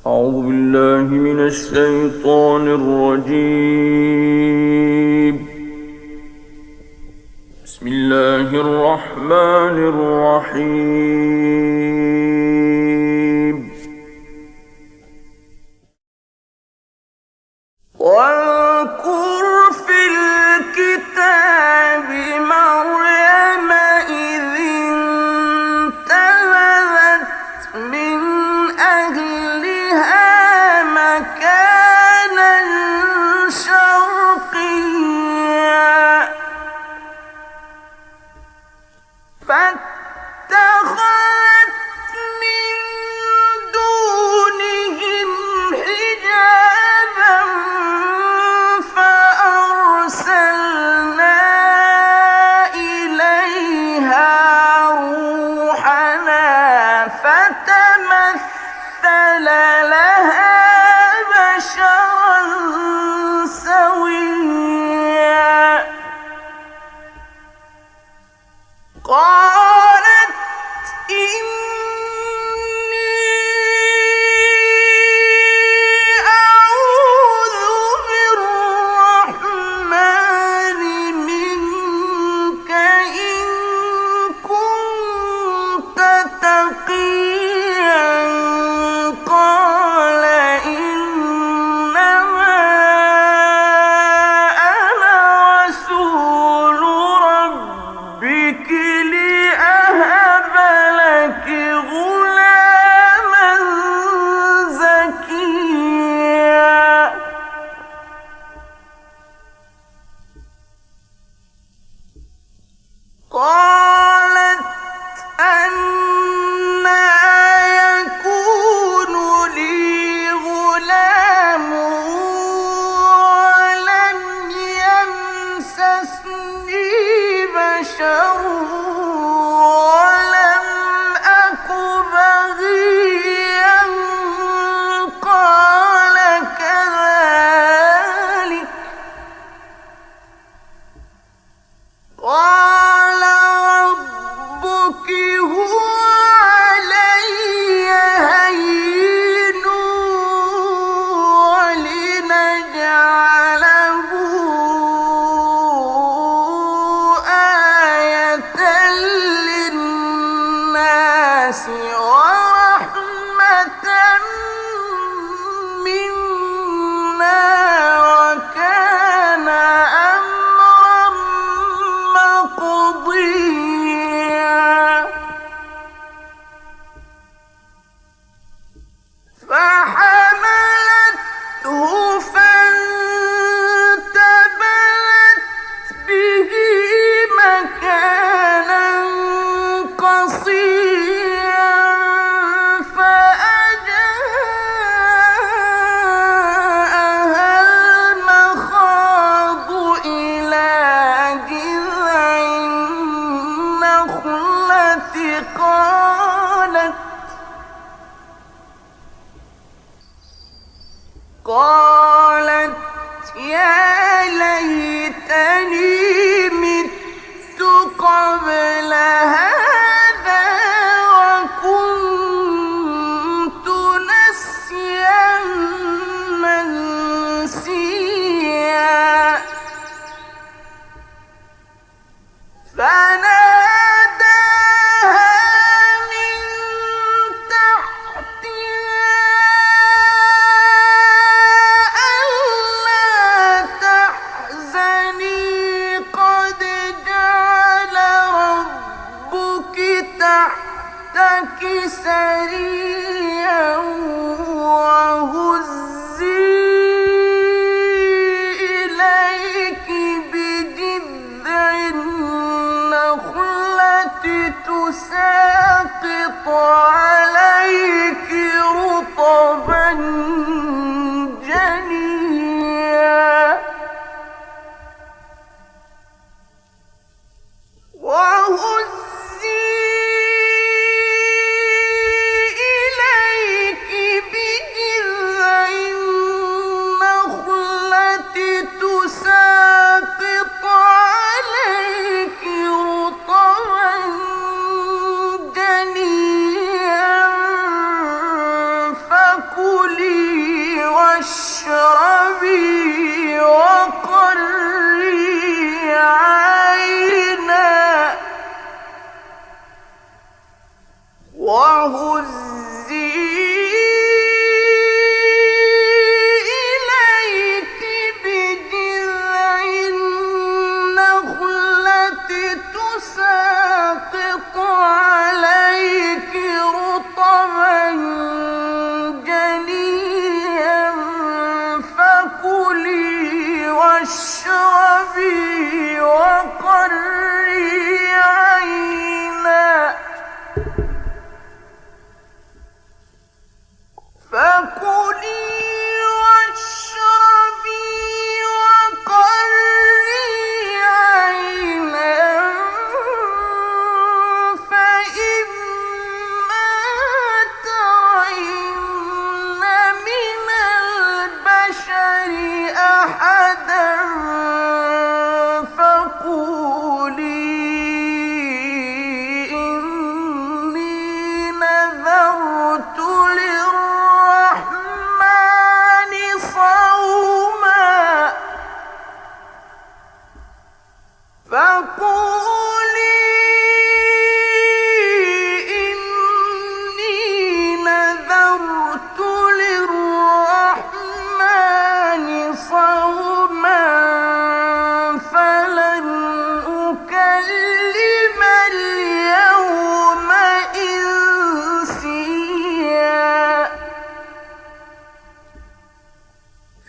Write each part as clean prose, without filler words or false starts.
أعوذ بالله من الشيطان الرجيم. بسم الله الرحمن الرحيم. واذكر في الكتاب مريم إذ انتبذت من أهلها مكانا شرقيا فاتخذت من دونهم حجابا فأرسلنا إليها روحنا فتمثل لها بشرا سويا قالت إني أعوذ بالرحمن منك إن كنت تقيا قال إنما أنا رسول ربك لأهب لك غلاما زكيا قالت أنى يكون لي غلام ولم يمسسني بشر ولم أك بغيا قال كذلك قال ربك هو علي هين ولنجعله آية للناس ورحمة منا وكان أمرا مقضيا فحملته فانتبذت به مكانا قصيا فأجاءها المخاض إلى جذع النخلة قالت يا ليتني مت قبل هذا وكنت نسيا منسيا فناداها من تحتها ألا تحزني قد جعل ربك تحتك سريا وهزي إليك بجذع النخلة تساقط عليك رطبا جنيا وهزي إليك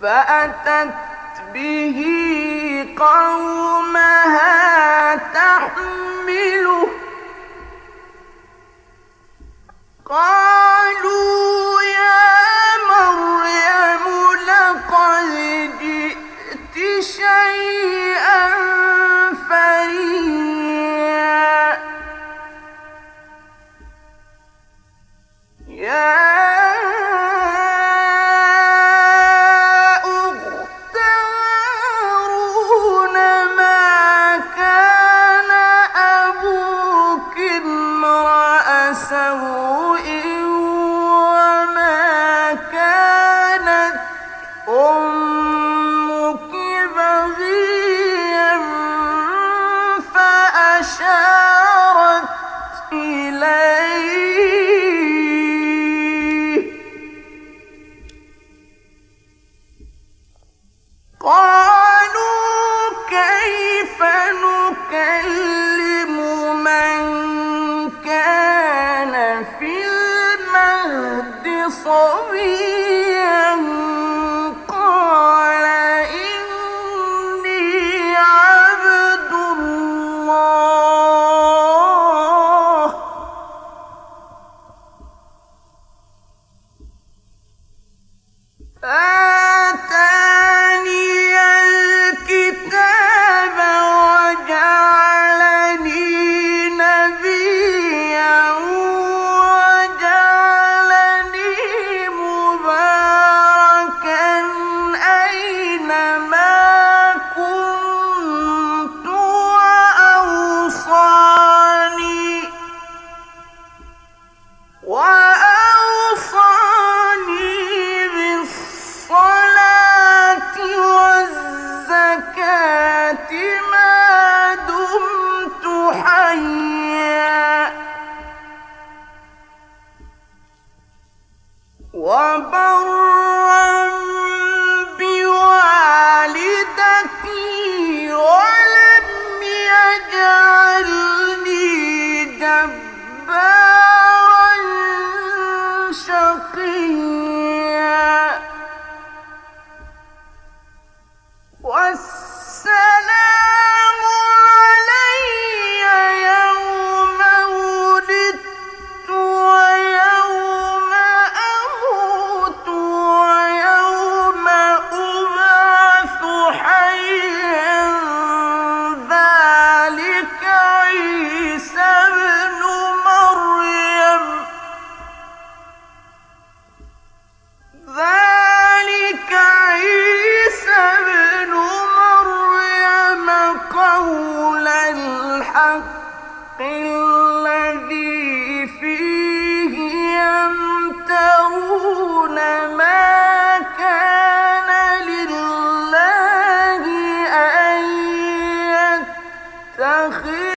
فأتت به قومها تحمله قالوا يا مريم لقد جئت شيئا فريا يا أخت هارون ما كان أبوك امرأ سوء وما كانت أمك بغيا فأشارت إليه قالوا كيف نكلم من كان في المهد صبيا قال إني عبد الله آتاني الكتاب وجعلني نبيا وجعلني مباركا أينما كنت وأوصاني بالصلاة والزكاة ما دمت حيا وبرا بوالدتي ولم يجعلني جبارا شقيا والسلام علي يوم ولدت ويوم أموت ويوم أبعث حيا ذلك عيسى ابن مريم